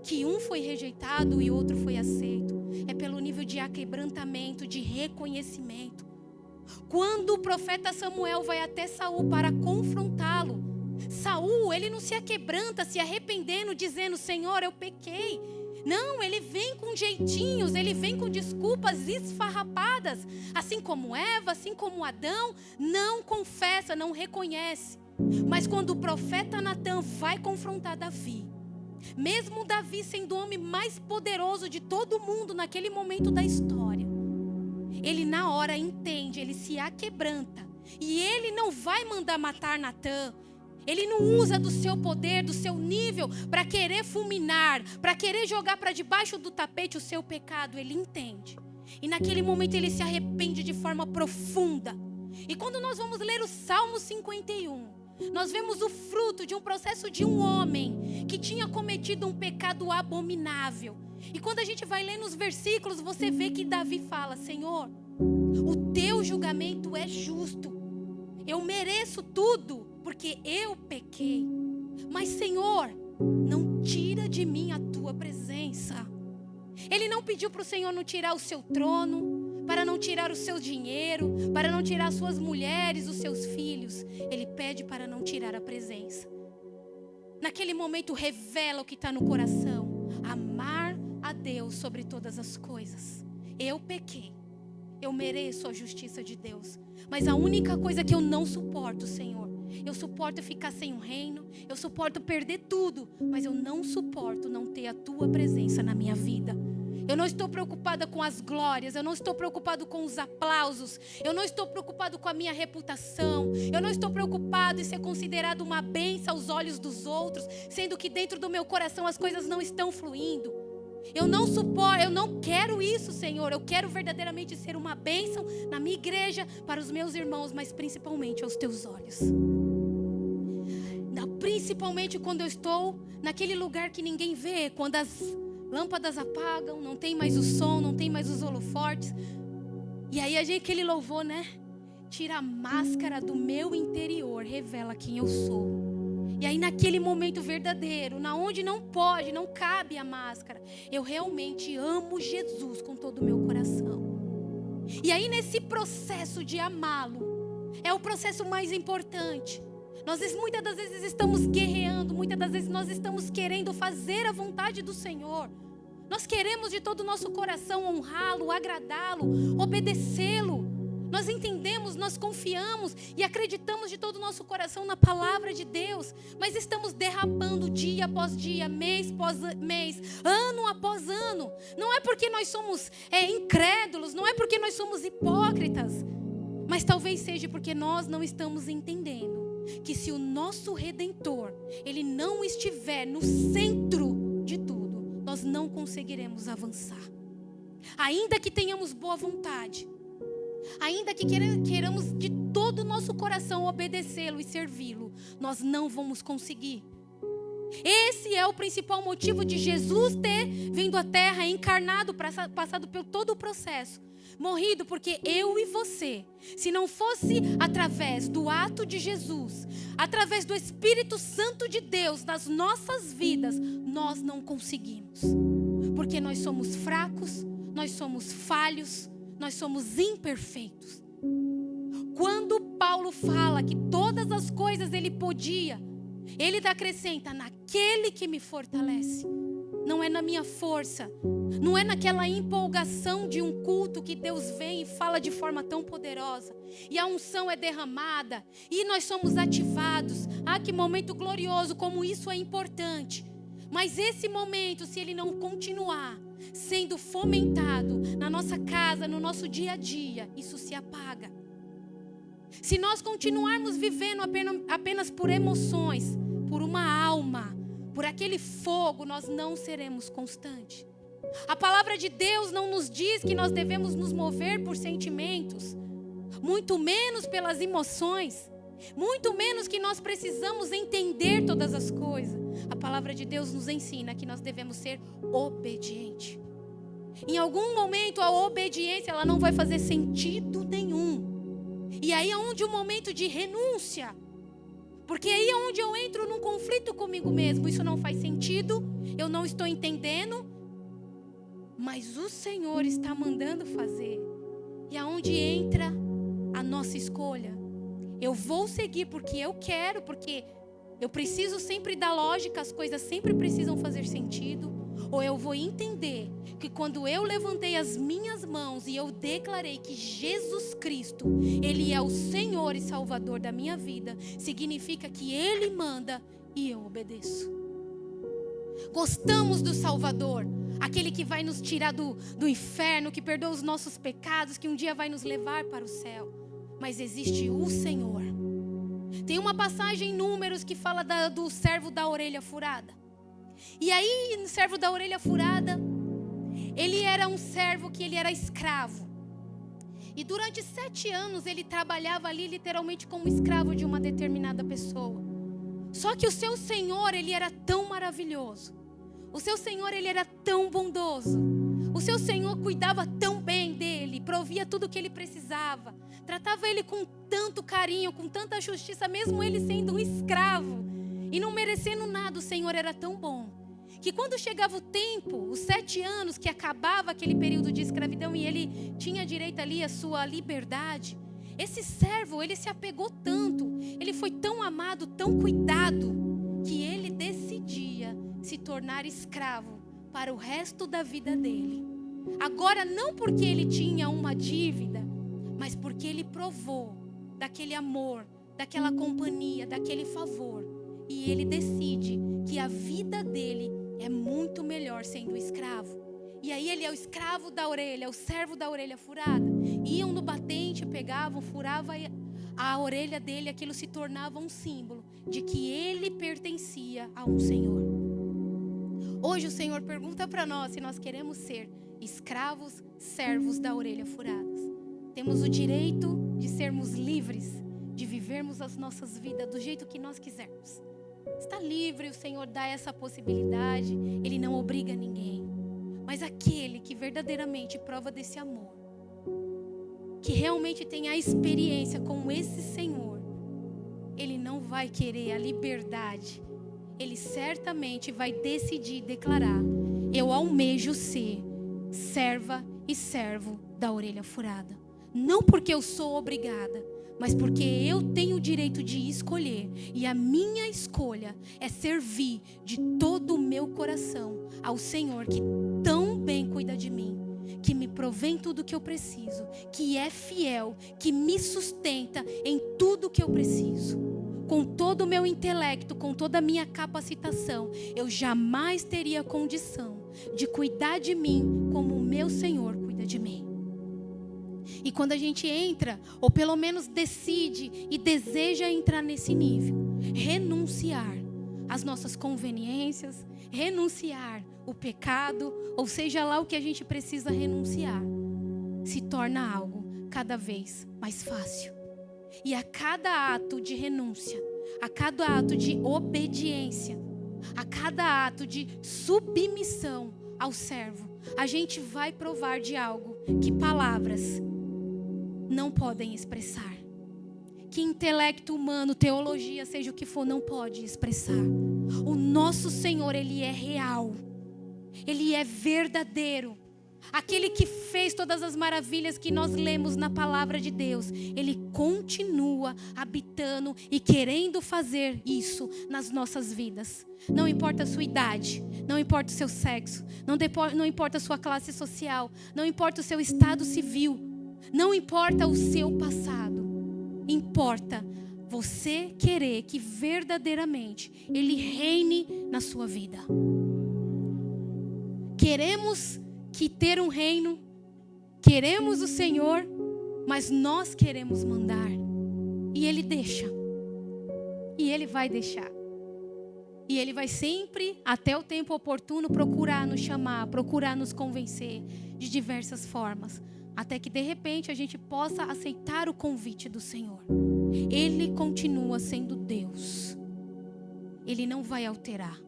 Speaker 1: que um foi rejeitado e outro foi aceito. É pelo nível de aquebrantamento, de reconhecimento. Quando o profeta Samuel vai até Saul para confrontá-lo, Saul, ele não se aquebranta, se arrependendo, dizendo, Senhor, eu pequei. Não, ele vem com jeitinhos, ele vem com desculpas esfarrapadas. Assim como Eva, assim como Adão, não confessa, não reconhece. Mas quando o profeta Natan vai confrontar Davi, mesmo Davi sendo o homem mais poderoso de todo mundo naquele momento da história, ele na hora entende, ele se aquebranta. E ele não vai mandar matar Natan. Ele não usa do seu poder, do seu nível, para querer fulminar, para querer jogar para debaixo do tapete o seu pecado. Ele entende. E naquele momento ele se arrepende de forma profunda. E quando nós vamos ler o Salmo 51, nós vemos o fruto de um processo de um homem que tinha cometido um pecado abominável. E quando a gente vai ler nos versículos, você vê que Davi fala, Senhor, o teu julgamento é justo. Eu mereço tudo, porque eu pequei. Mas, Senhor, não tira de mim a tua presença. Ele não pediu para o Senhor não tirar o seu trono, para não tirar o seu dinheiro, para não tirar as suas mulheres, os seus filhos. Ele pede para não tirar a presença. Naquele momento revela o que está no coração. Amar a Deus sobre todas as coisas. Eu pequei. Eu mereço a justiça de Deus. Mas a única coisa que eu não suporto, Senhor, eu suporto ficar sem um reino, eu suporto perder tudo, mas eu não suporto não ter a tua presença na minha vida. Eu não estou preocupada com as glórias. Eu não estou preocupado com os aplausos. Eu não estou preocupado com a minha reputação. Eu não estou preocupado em ser considerado uma bênção aos olhos dos outros, sendo que dentro do meu coração as coisas não estão fluindo. Eu não quero isso, Senhor. Eu quero verdadeiramente ser uma bênção na minha igreja, para os meus irmãos, mas principalmente aos teus olhos. Principalmente quando eu estou naquele lugar que ninguém vê, quando as lâmpadas apagam, não tem mais o som, não tem mais os holofotes. E aí aquele louvor, né? Tira a máscara do meu interior, revela quem eu sou. E aí naquele momento verdadeiro, na onde não pode, não cabe a máscara, eu realmente amo Jesus com todo o meu coração. E aí nesse processo de amá-lo, é o processo mais importante. Nós muitas das vezes estamos guerreando, muitas das vezes nós estamos querendo fazer a vontade do Senhor. Nós queremos de todo o nosso coração honrá-lo, agradá-lo, obedecê-lo. Nós entendemos, nós confiamos e acreditamos de todo o nosso coração na palavra de Deus. Mas estamos derrapando dia após dia, mês após mês, ano após ano. Não é porque nós somos incrédulos, não é porque nós somos hipócritas. Mas talvez seja porque nós não estamos entendendo que se o nosso Redentor, Ele não estiver no centro de tudo, nós não conseguiremos avançar. Ainda que tenhamos boa vontade, ainda que queiramos de todo o nosso coração obedecê-lo e servi-lo, nós não vamos conseguir. Esse é o principal motivo de Jesus ter vindo à terra, encarnado, passado por todo o processo, morrido, porque eu e você, se não fosse através do ato de Jesus, através do Espírito Santo de Deus nas nossas vidas, nós não conseguimos. Porque nós somos fracos, nós somos falhos, nós somos imperfeitos. Quando Paulo fala que todas as coisas ele podia, ele acrescenta: naquele que me fortalece. Não é na minha força, não é naquela empolgação de um culto que Deus vem e fala de forma tão poderosa, e a unção é derramada, e nós somos ativados. Ah, que momento glorioso, como isso é importante. Mas esse momento, se ele não continuar sendo fomentado na nossa casa, no nosso dia a dia, isso se apaga. Se nós continuarmos vivendo apenas por emoções, por uma alma, por aquele fogo, nós não seremos constantes. A palavra de Deus não nos diz que nós devemos nos mover por sentimentos, muito menos pelas emoções, muito menos que nós precisamos entender todas as coisas. A palavra de Deus nos ensina que nós devemos ser obedientes. Em algum momento a obediência ela não vai fazer sentido nenhum. E aí é onde o momento de renúncia. Porque aí é onde eu entro num conflito comigo mesmo. Isso não faz sentido, eu não estou entendendo, mas o Senhor está mandando fazer. E é onde entra a nossa escolha. Eu vou seguir porque eu quero, porque eu preciso sempre da lógica, as coisas sempre precisam fazer sentido. Ou eu vou entender que quando eu levantei as minhas mãos e eu declarei que Jesus Cristo, Ele é o Senhor e Salvador da minha vida, significa que Ele manda e eu obedeço. Gostamos do Salvador, aquele que vai nos tirar do inferno, que perdoa os nossos pecados, que um dia vai nos levar para o céu. Mas existe o Senhor. Tem uma passagem em Números que fala do servo da orelha furada. E aí, no servo da orelha furada, ele era um servo que ele era escravo. E durante 7 anos ele trabalhava ali literalmente como escravo de uma determinada pessoa. Só que o seu Senhor, ele era tão maravilhoso. O seu Senhor, ele era tão bondoso. O seu Senhor cuidava tão bem dele, provia tudo o que ele precisava. Tratava ele com tanto carinho, com tanta justiça, mesmo ele sendo um escravo. E não merecendo nada, o Senhor era tão bom, que quando chegava o tempo, os 7 anos que acabava aquele período de escravidão e ele tinha direito ali à sua liberdade, esse servo, ele se apegou tanto, ele foi tão amado, tão cuidado, que ele decidia se tornar escravo para o resto da vida dele. Agora não porque ele tinha uma dívida, mas porque ele provou daquele amor, daquela companhia, daquele favor. E ele decide que a vida dele é muito melhor sendo escravo. E aí ele é o escravo da orelha, o servo da orelha furada. Iam no batente, pegavam, furavam a orelha dele, aquilo se tornava um símbolo de que ele pertencia a um Senhor. Hoje o Senhor pergunta para nós se nós queremos ser escravos, servos da orelha furadas. Temos o direito de sermos livres, de vivermos as nossas vidas do jeito que nós quisermos. Está livre, o Senhor dá essa possibilidade, Ele não obriga ninguém. Mas aquele que verdadeiramente prova desse amor, que realmente tem a experiência com esse Senhor, ele não vai querer a liberdade. Ele certamente vai decidir declarar: eu almejo ser serva e servo da orelha furada. Não porque eu sou obrigada, mas porque eu tenho o direito de escolher. E a minha escolha é servir de todo o meu coração ao Senhor que tão bem cuida de mim, que me provém tudo o que eu preciso, que é fiel, que me sustenta em tudo o que eu preciso. Com todo o meu intelecto, com toda a minha capacitação, eu jamais teria condição de cuidar de mim como o meu Senhor cuida de mim. E quando a gente entra, ou pelo menos decide e deseja entrar nesse nível, renunciar às nossas conveniências, renunciar o pecado, ou seja lá o que a gente precisa renunciar, se torna algo cada vez mais fácil. E a cada ato de renúncia, a cada ato de obediência, a cada ato de submissão ao servo, a gente vai provar de algo que palavras não podem expressar, que intelecto humano, teologia, seja o que for, não pode expressar. O nosso Senhor, Ele é real, Ele é verdadeiro. Aquele que fez todas as maravilhas que nós lemos na palavra de Deus, Ele continua habitando e querendo fazer isso nas nossas vidas. Não importa a sua idade, não importa o seu sexo, não importa a sua classe social, não importa o seu estado civil, não importa o seu passado. Importa você querer que verdadeiramente Ele reine na sua vida. Queremos que ter um reino, queremos o Senhor, mas nós queremos mandar. E Ele deixa. E Ele vai deixar. E Ele vai sempre, até o tempo oportuno, procurar nos chamar, procurar nos convencer de diversas formas, até que de repente a gente possa aceitar o convite do Senhor. Ele continua sendo Deus. Ele não vai alterar.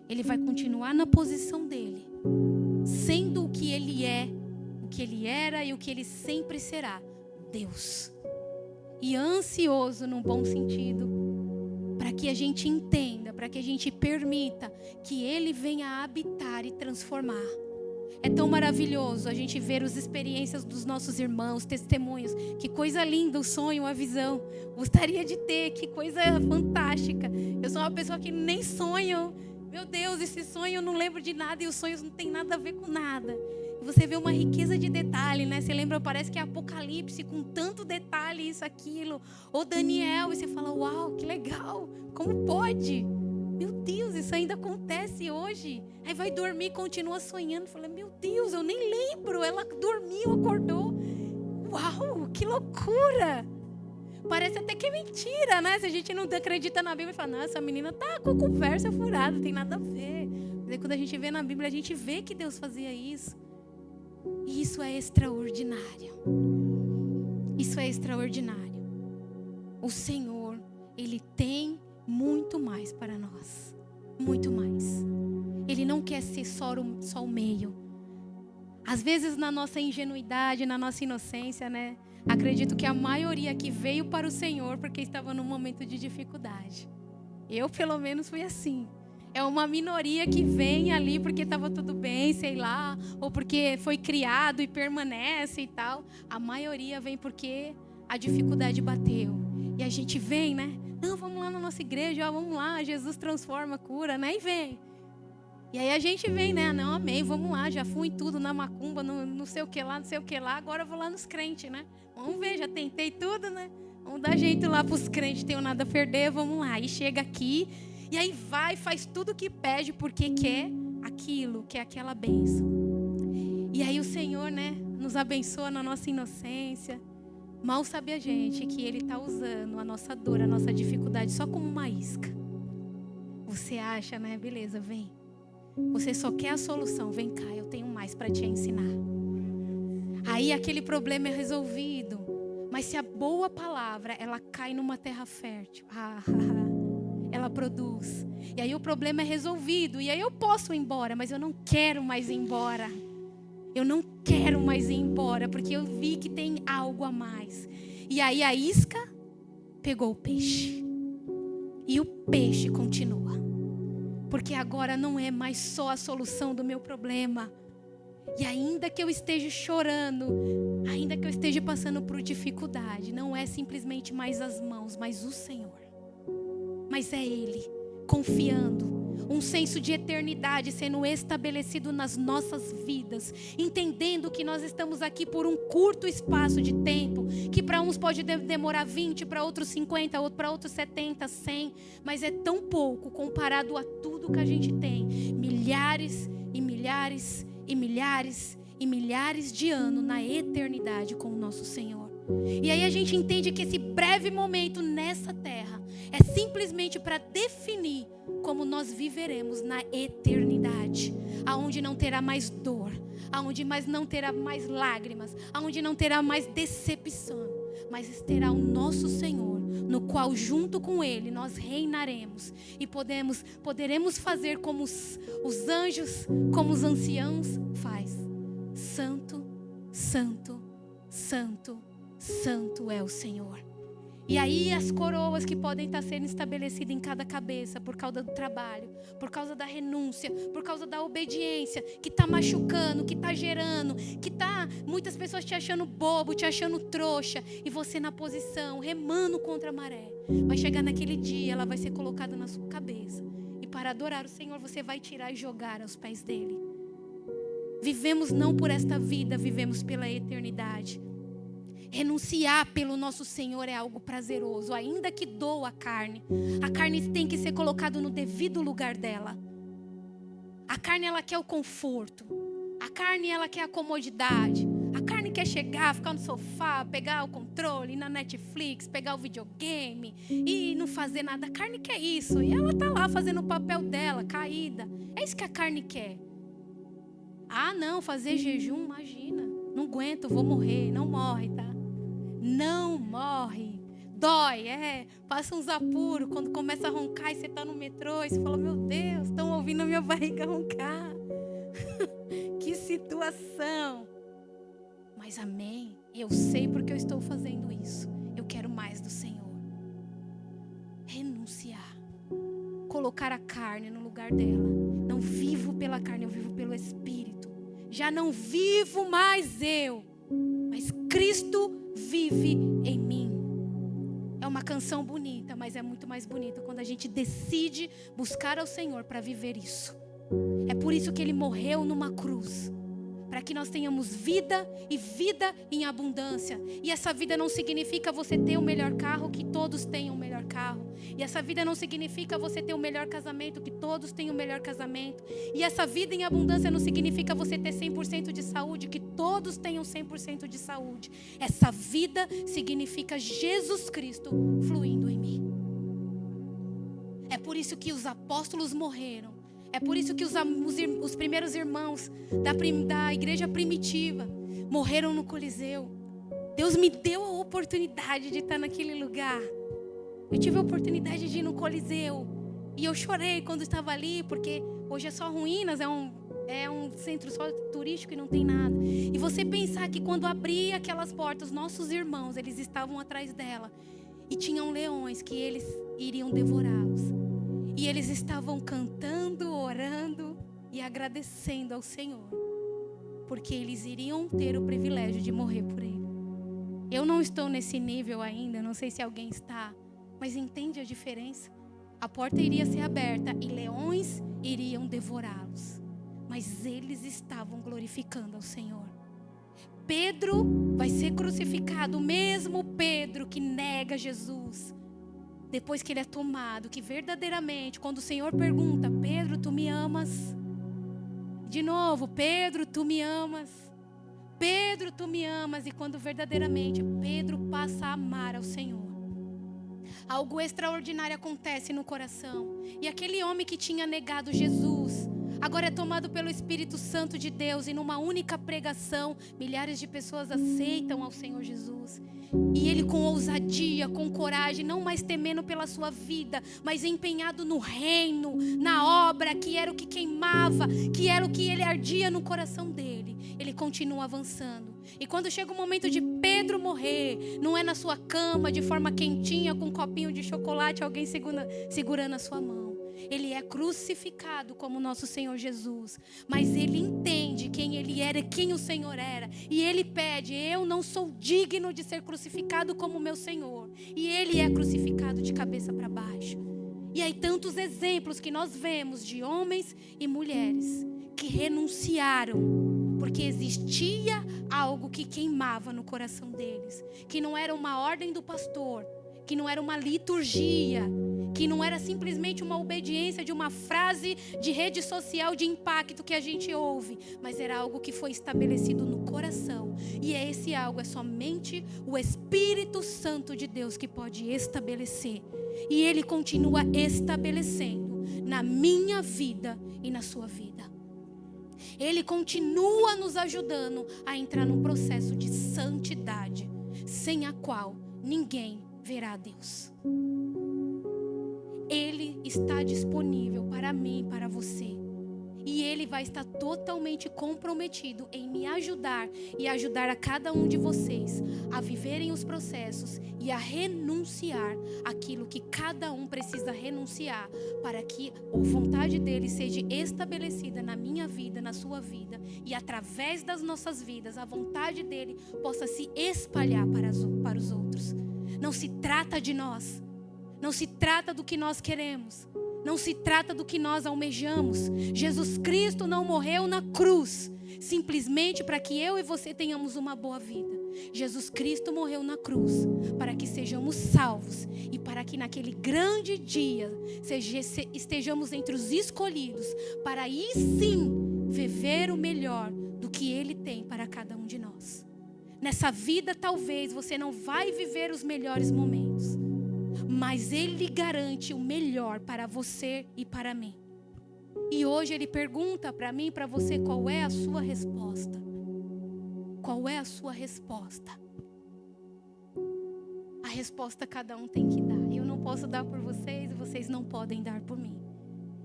Speaker 1: Ele vai continuar na posição dele, sendo o que Ele é, o que Ele era e o que Ele sempre será, Deus. E ansioso num bom sentido, para que a gente entenda, para que a gente permita que Ele venha habitar e transformar. É tão maravilhoso a gente ver as experiências dos nossos irmãos, testemunhos. Que coisa linda, o sonho, a visão. Gostaria de ter, que coisa fantástica. Eu sou uma pessoa que nem sonho. Meu Deus, esse sonho eu não lembro de nada e os sonhos não tem nada a ver com nada. E você vê uma riqueza de detalhe, né? Você lembra, parece que é Apocalipse com tanto detalhe, isso, aquilo. Ou Daniel, e você fala, uau, que legal, como pode? Meu Deus, isso ainda acontece hoje. Aí vai dormir e continua sonhando. Fala, meu Deus, eu nem lembro, ela dormiu, acordou. Uau, que loucura! Parece até que é mentira, né? Se a gente não acredita na Bíblia, fala, não, essa menina tá com conversa furada, não tem nada a ver. Mas aí, quando a gente vê na Bíblia, a gente vê que Deus fazia isso. E isso é extraordinário. Isso é extraordinário. O Senhor, Ele tem muito mais para nós. Muito mais. Ele não quer ser só o meio. Às vezes, na nossa ingenuidade, na nossa inocência, né? Acredito que a maioria que veio para o Senhor porque estava num momento de dificuldade. Eu, pelo menos, fui assim. É uma minoria que vem ali porque estava tudo bem, sei lá, ou porque foi criado e permanece e tal. A maioria vem porque a dificuldade bateu. E a gente vem, né? Não, vamos lá na nossa igreja, ó, vamos lá, Jesus transforma, cura, né? E vem. E aí a gente vem, né? Não, amém, vamos lá, já fui em tudo, na macumba, não sei o que lá, não sei o que lá, agora eu vou lá nos crentes, né? Vamos ver, já tentei tudo, né? Vamos dar jeito lá para os crentes, tenho nada a perder, vamos lá. E chega aqui, e aí vai, faz tudo o que pede, porque quer aquilo, quer aquela bênção. E aí o Senhor, né, nos abençoa na nossa inocência. Mal sabe a gente que Ele está usando a nossa dor, a nossa dificuldade só como uma isca. Você acha, né? Beleza, vem. Você só quer a solução. Vem cá, eu tenho mais para te ensinar. Aí aquele problema é resolvido. Mas se a boa palavra, ela cai numa terra fértil, ela produz. E aí o problema é resolvido. E aí eu posso ir embora, mas eu não quero mais ir embora. Eu não quero mais ir embora, porque eu vi que tem algo a mais. E aí a isca pegou o peixe. E o peixe continua. Porque agora não é mais só a solução do meu problema. E ainda que eu esteja chorando, ainda que eu esteja passando por dificuldade, não é simplesmente mais as mãos, mas o Senhor. Mas é Ele, confiando. Um senso de eternidade sendo estabelecido nas nossas vidas, entendendo que nós estamos aqui por um curto espaço de tempo, que para uns pode demorar 20, para outros 50, para outros 70, 100, mas é tão pouco comparado a tudo que a gente tem. Milhares e milhares e milhares e milhares de anos na eternidade com o nosso Senhor. E aí a gente entende que esse breve momento nessa terra é simplesmente para definir como nós viveremos na eternidade, aonde não terá mais dor, aonde não terá mais lágrimas, aonde não terá mais decepção, mas terá o nosso Senhor, no qual junto com Ele nós reinaremos e poderemos fazer como os anjos, como os anciãos faz. Santo, santo, santo, santo é o Senhor. E aí as coroas que podem estar sendo estabelecidas em cada cabeça por causa do trabalho, por causa da renúncia, por causa da obediência, que está machucando, que está gerando, que está muitas pessoas te achando bobo, te achando trouxa, e você na posição, remando contra a maré. Vai chegar naquele dia, ela vai ser colocada na sua cabeça. E para adorar o Senhor, você vai tirar e jogar aos pés dele. Vivemos não por esta vida, vivemos pela eternidade. Renunciar pelo nosso Senhor é algo prazeroso, ainda que doa a carne. A carne tem que ser colocada no devido lugar dela. A carne, ela quer o conforto. A carne, ela quer a comodidade. A carne quer chegar, ficar no sofá, pegar o controle, ir na Netflix, pegar o videogame e não fazer nada. A carne quer isso. E ela está lá fazendo o papel dela, caída. É isso que a carne quer. Ah, não, fazer jejum, imagina. Não aguento, vou morrer. Não morre, tá? Não morre. Dói, passa uns apuros quando começa a roncar e você está no metrô e você fala, meu Deus, estão ouvindo a minha barriga roncar. Que situação. Mas amém, eu sei porque eu estou fazendo isso. Eu quero mais do Senhor. Renunciar. Colocar a carne no lugar dela. Não vivo pela carne, eu vivo pelo Espírito. Já não vivo mais eu, mas Cristo vive em mim. É uma canção bonita, mas é muito mais bonita quando a gente decide buscar ao Senhor para viver isso. É por isso que Ele morreu numa cruz, para que nós tenhamos vida e vida em abundância. E essa vida não significa você ter o melhor carro, que todos tenham o melhor carro. E essa vida não significa você ter o melhor casamento, que todos tenham o melhor casamento. E essa vida em abundância não significa você ter 100% de saúde, que todos tenham 100% de saúde. Essa vida significa Jesus Cristo fluindo em mim. É por isso que os apóstolos morreram. É por isso que os primeiros irmãos da igreja primitiva morreram no Coliseu. Deus me deu a oportunidade de estar naquele lugar. Eu tive a oportunidade de ir no Coliseu. E eu chorei quando estava ali, porque hoje é só ruínas, é um centro só turístico e não tem nada. E você pensar que quando abria aquelas portas, nossos irmãos, eles estavam atrás dela. E tinham leões que eles iriam devorá-los. E eles estavam cantando, orando e agradecendo ao Senhor. Porque eles iriam ter o privilégio de morrer por Ele. Eu não estou nesse nível ainda, não sei se alguém está. Mas entende a diferença? A porta iria ser aberta e leões iriam devorá-los. Mas eles estavam glorificando ao Senhor. Pedro vai ser crucificado, o mesmo Pedro que nega Jesus. Depois que ele é tomado, que verdadeiramente, quando o Senhor pergunta, Pedro, tu me amas? De novo, Pedro, tu me amas? Pedro, tu me amas. E quando verdadeiramente Pedro passa a amar ao Senhor, algo extraordinário acontece no coração. E aquele homem que tinha negado Jesus, agora é tomado pelo Espírito Santo de Deus. E numa única pregação, milhares de pessoas aceitam ao Senhor Jesus. E ele com ousadia, com coragem, não mais temendo pela sua vida, mas empenhado no reino, na obra, que era o que queimava, que era o que ele ardia no coração dele. Ele continua avançando. E quando chega o momento de Pedro morrer, não é na sua cama, de forma quentinha, com um copinho de chocolate, alguém segurando a sua mão. Ele é crucificado como nosso Senhor Jesus, mas ele entende quem ele era, quem o Senhor era, e ele pede: eu não sou digno de ser crucificado como meu Senhor. E ele é crucificado de cabeça para baixo. E aí tantos exemplos que nós vemos de homens e mulheres que renunciaram, porque existia algo que queimava no coração deles, que não era uma ordem do pastor, que não era uma liturgia, que não era simplesmente uma obediência de uma frase de rede social de impacto que a gente ouve, mas era algo que foi estabelecido no coração. E esse algo é somente o Espírito Santo de Deus que pode estabelecer. E Ele continua estabelecendo na minha vida e na sua vida. Ele continua nos ajudando a entrar num processo de santidade, sem a qual ninguém verá a Deus. Ele está disponível para mim e para você. E Ele vai estar totalmente comprometido em me ajudar e ajudar a cada um de vocês a viverem os processos e a renunciar aquilo que cada um precisa renunciar, para que a vontade dEle seja estabelecida na minha vida, na sua vida, e através das nossas vidas a vontade dEle possa se espalhar para os outros. Não se trata de nós, não se trata do que nós queremos, não se trata do que nós almejamos. Jesus Cristo não morreu na cruz simplesmente para que eu e você tenhamos uma boa vida. Jesus Cristo morreu na cruz para que sejamos salvos e para que naquele grande dia estejamos entre os escolhidos, para aí sim viver o melhor do que Ele tem para cada um de nós. Nessa vida talvez você não vai viver os melhores momentos, mas Ele garante o melhor para você e para mim. E hoje Ele pergunta para mim e para você: qual é a sua resposta? Qual é a sua resposta? A resposta cada um tem que dar. Eu não posso dar por vocês e vocês não podem dar por mim.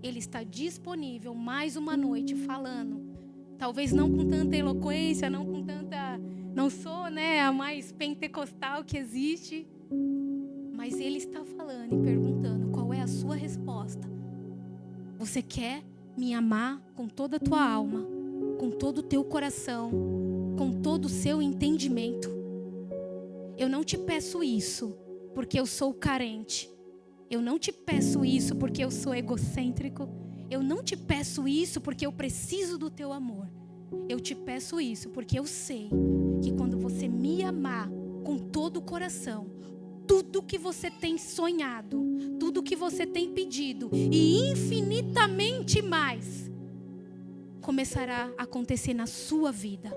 Speaker 1: Ele está disponível mais uma noite falando. Talvez não com tanta eloquência, não com tanta... Não sou, a mais pentecostal que existe. Mas Ele está falando e perguntando: qual é a sua resposta? Você quer me amar com toda a tua alma, com todo o teu coração, com todo o seu entendimento? Eu não te peço isso porque eu sou carente. Eu não te peço isso porque eu sou egocêntrico. Eu não te peço isso porque eu preciso do teu amor. Eu te peço isso porque eu sei que quando você me amar com todo o coração, tudo que você tem sonhado, tudo que você tem pedido e infinitamente mais começará a acontecer na sua vida.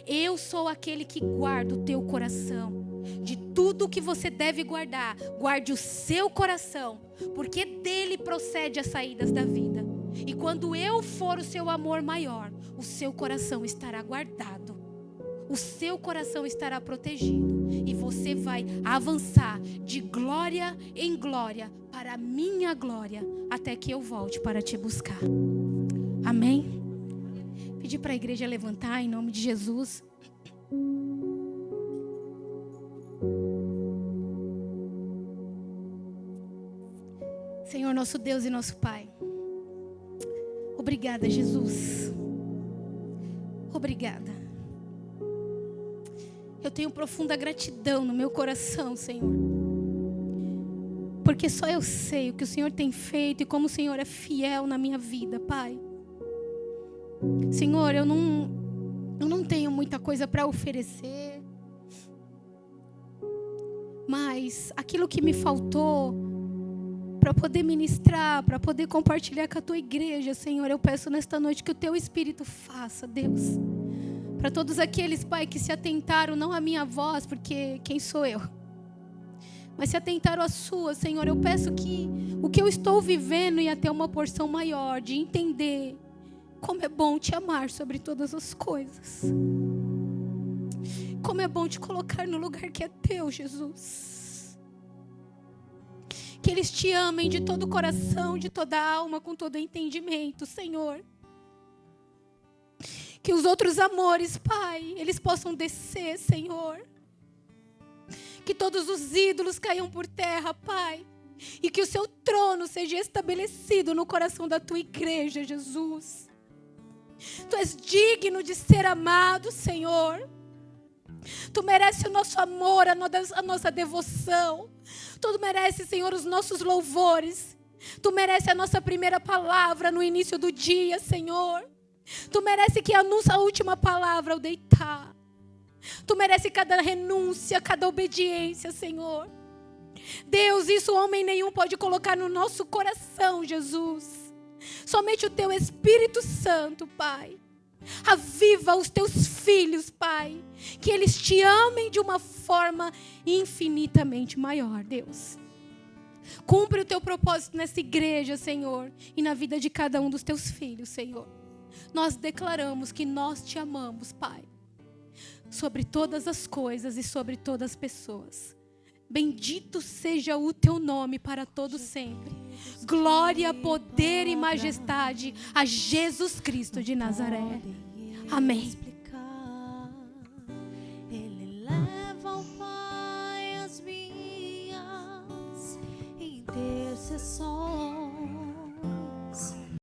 Speaker 1: Eu sou aquele que guarda o teu coração. De tudo que você deve guardar, guarde o seu coração, porque dele procede as saídas da vida. E quando eu for o seu amor maior, o seu coração estará guardado, o seu coração estará protegido, e você vai avançar de glória em glória para a minha glória, até que eu volte para te buscar. Amém? Pedir para a igreja levantar em nome de Jesus. Senhor, nosso Deus e nosso Pai, obrigada, Jesus. Obrigada. Eu tenho profunda gratidão no meu coração, Senhor, porque só eu sei o que o Senhor tem feito e como o Senhor é fiel na minha vida, Pai. Senhor, eu não tenho muita coisa para oferecer, mas aquilo que me faltou para poder ministrar, para poder compartilhar com a tua igreja, Senhor, eu peço nesta noite que o teu Espírito faça, Deus, Para todos aqueles, Pai, que se atentaram não à minha voz, porque quem sou eu? Mas se atentaram à sua, Senhor, eu peço que o que eu estou vivendo ia ter uma porção maior de entender como é bom te amar sobre todas as coisas. Como é bom te colocar no lugar que é teu, Jesus. Que eles te amem de todo o coração, de toda a alma, com todo o entendimento, Senhor. Que os outros amores, Pai, eles possam descer, Senhor. Que todos os ídolos caiam por terra, Pai. E que o seu trono seja estabelecido no coração da tua igreja, Jesus. Tu és digno de ser amado, Senhor. Tu mereces o nosso amor, a nossa devoção. Tu mereces, Senhor, os nossos louvores. Tu mereces a nossa primeira palavra no início do dia, Senhor. Tu mereces que anuncie a última palavra ao deitar. Tu mereces cada renúncia, cada obediência, Senhor. Deus, isso homem nenhum pode colocar no nosso coração, Jesus. Somente o teu Espírito Santo, Pai. Aviva os teus filhos, Pai. Que eles te amem de uma forma infinitamente maior, Deus. Cumpre o teu propósito nessa igreja, Senhor. E na vida de cada um dos teus filhos, Senhor. Nós declaramos que nós te amamos, Pai. Sobre todas as coisas e sobre todas as pessoas. Bendito seja o teu nome para todo sempre. Glória, poder e majestade a Jesus Cristo de Nazaré. Amém.
Speaker 2: Ele leva ao Pai as minhas intercessões.